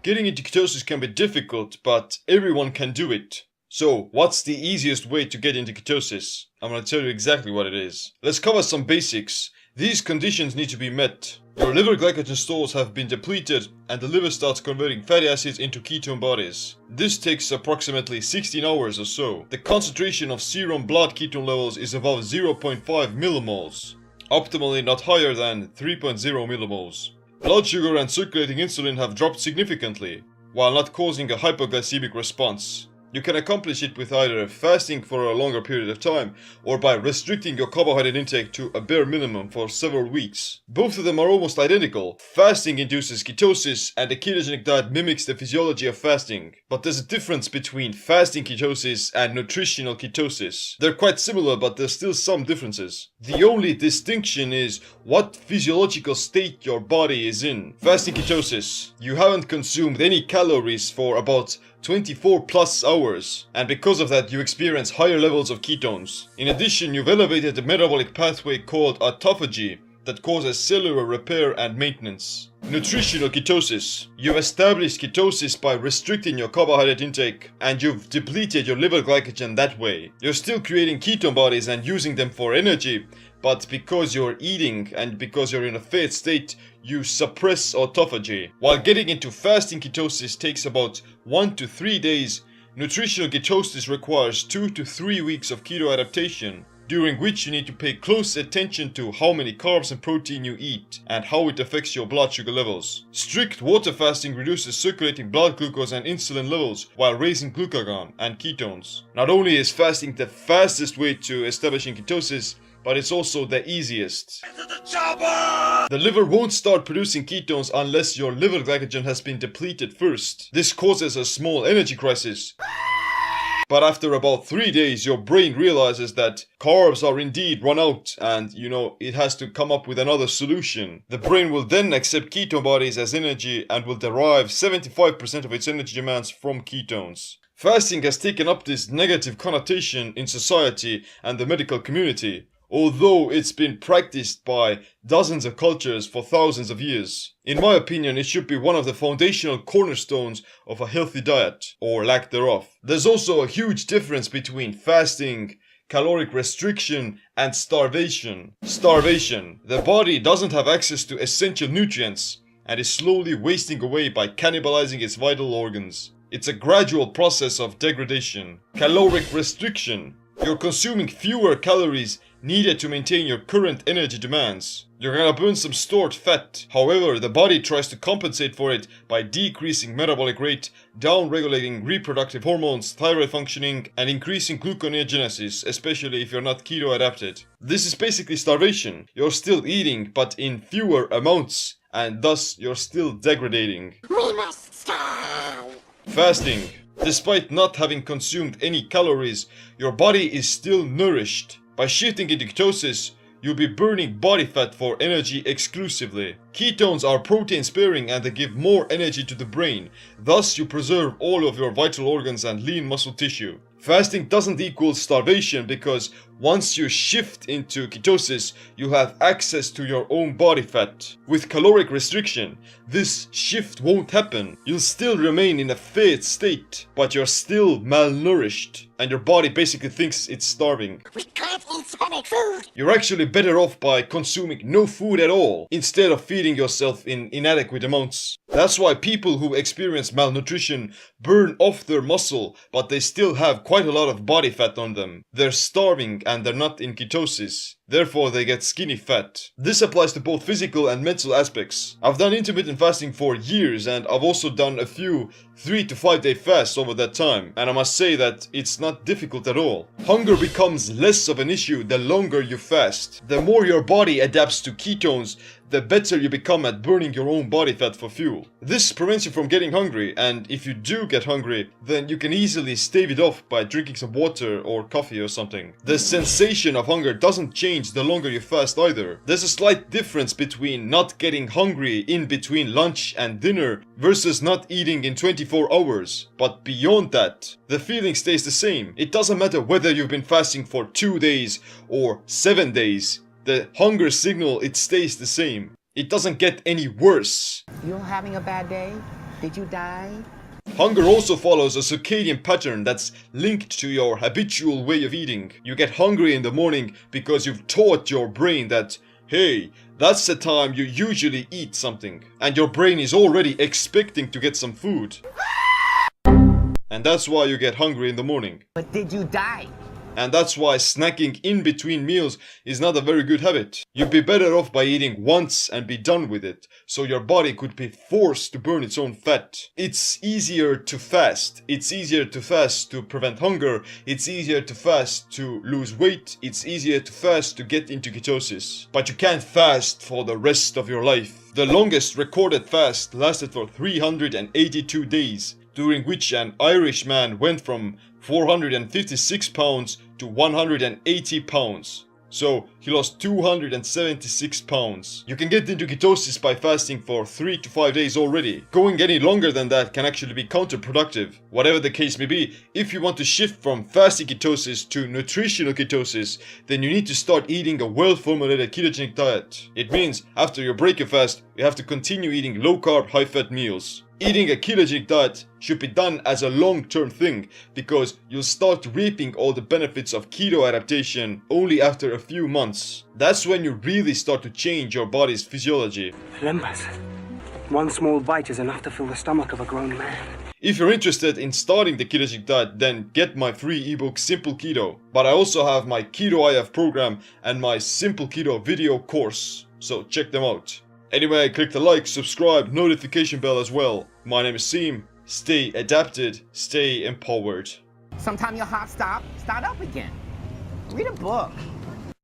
Getting into ketosis can be difficult, but everyone can do it. So, what's the easiest way to get into ketosis? I'm gonna tell you exactly what it is. Let's cover some basics. These conditions need to be met. Your liver glycogen stores have been depleted and the liver starts converting fatty acids into ketone bodies. This takes approximately 16 hours or so. The concentration of serum blood ketone levels is above 0.5 millimoles. Optimally not higher than 3.0 millimoles. Blood sugar and circulating insulin have dropped significantly, while not causing a hypoglycemic response. You can accomplish it with either fasting for a longer period of time or by restricting your carbohydrate intake to a bare minimum for several weeks. Both of them are almost identical. Fasting induces ketosis and a ketogenic diet mimics the physiology of fasting. But there's a difference between fasting ketosis and nutritional ketosis. They're quite similar, but there's still some differences. The only distinction is what physiological state your body is in. Fasting ketosis. You haven't consumed any calories for about 24 plus hours, and because of that you experience higher levels of ketones. In addition, you've elevated the metabolic pathway called autophagy that causes cellular repair and maintenance. Nutritional ketosis. You've established ketosis by restricting your carbohydrate intake, and you've depleted your liver glycogen that way. You're still creating ketone bodies and using them for energy, but because you're eating and because you're in a fat state, you suppress autophagy. While getting into fasting ketosis takes about 1 to 3 days, nutritional ketosis requires 2 to 3 weeks of keto adaptation, during which you need to pay close attention to how many carbs and protein you eat and how it affects your blood sugar levels. Strict water fasting reduces circulating blood glucose and insulin levels while raising glucagon and ketones. Not only is fasting the fastest way to establishing ketosis, but it's also the easiest. The liver won't start producing ketones unless your liver glycogen has been depleted first. This causes a small energy crisis. But after about 3 days, your brain realizes that carbs are indeed run out and, it has to come up with another solution. The brain will then accept ketone bodies as energy and will derive 75% of its energy demands from ketones. Fasting has taken up this negative connotation in society and the medical community, although it's been practiced by dozens of cultures for thousands of years. In my opinion, it should be one of the foundational cornerstones of a healthy diet, or lack thereof. There's also a huge difference between fasting, caloric restriction, and starvation. Starvation. The body doesn't have access to essential nutrients and is slowly wasting away by cannibalizing its vital organs. It's a gradual process of degradation. Caloric restriction. You're consuming fewer calories needed to maintain your current energy demands. You're gonna burn some stored fat. However, the body tries to compensate for it by decreasing metabolic rate, down-regulating reproductive hormones, thyroid functioning, and increasing gluconeogenesis, especially if you're not keto adapted. This is basically starvation. You're still eating, but in fewer amounts, and thus you're still degrading. We must starve. Fasting. Despite not having consumed any calories, your body is still nourished. By shifting into ketosis, you'll be burning body fat for energy exclusively. Ketones are protein sparing and they give more energy to the brain. Thus, you preserve all of your vital organs and lean muscle tissue. Fasting doesn't equal starvation because once you shift into ketosis, you have access to your own body fat. With caloric restriction, this shift won't happen. You'll still remain in a fat state, but you're still malnourished, and your body basically thinks it's starving. We can't eat solid food. You're actually better off by consuming no food at all, instead of feeding yourself in inadequate amounts. That's why people who experience malnutrition burn off their muscle, but they still have quite a lot of body fat on them. They're starving and they're not in ketosis. Therefore, they get skinny fat. This applies to both physical and mental aspects. I've done intermittent fasting for years and I've also done a few 3 to 5 day fasts over that time. And I must say that it's not difficult at all. Hunger becomes less of an issue the longer you fast. The more your body adapts to ketones, the better you become at burning your own body fat for fuel. This prevents you from getting hungry, and if you do get hungry, then you can easily stave it off by drinking some water or coffee or something. The sensation of hunger doesn't change the longer you fast either. There's a slight difference between not getting hungry in between lunch and dinner versus not eating in 24 hours. But beyond that, the feeling stays the same. It doesn't matter whether you've been fasting for 2 days or 7 days. The hunger signal, it stays the same. It doesn't get any worse. You're having a bad day? Did you die? Hunger also follows a circadian pattern that's linked to your habitual way of eating. You get hungry in the morning because you've taught your brain that, hey, that's the time you usually eat something. And your brain is already expecting to get some food. And that's why you get hungry in the morning. But did you die? And that's why snacking in between meals is not a very good habit. You'd be better off by eating once and be done with it, so your body could be forced to burn its own fat. It's easier to fast. It's easier to fast to prevent hunger. It's easier to fast to lose weight. It's easier to fast to get into ketosis. But you can't fast for the rest of your life. The longest recorded fast lasted for 382 days, during which an Irish man went from 456 pounds to 180 pounds. So he lost 276 pounds. You can get into ketosis by fasting for 3 to 5 days already. Going any longer than that can actually be counterproductive. Whatever the case may be, if you want to shift from fasting ketosis to nutritional ketosis, then you need to start eating a well-formulated ketogenic diet. It means after you break a fast, you have to continue eating low-carb, high-fat meals. Eating a ketogenic diet should be done as a long-term thing, because you'll start reaping all the benefits of keto adaptation only after a few months. That's when you really start to change your body's physiology. Limbus. One small bite is enough to fill the stomach of a grown man. If you're interested in starting the ketogenic diet, then get my free ebook Simple Keto. But I also have my Keto IF program and my Simple Keto video course, so check them out. Anyway, click the like, subscribe, notification bell as well. My name is Seem. Stay adapted, stay empowered. Sometime your heart start up again. Read a book.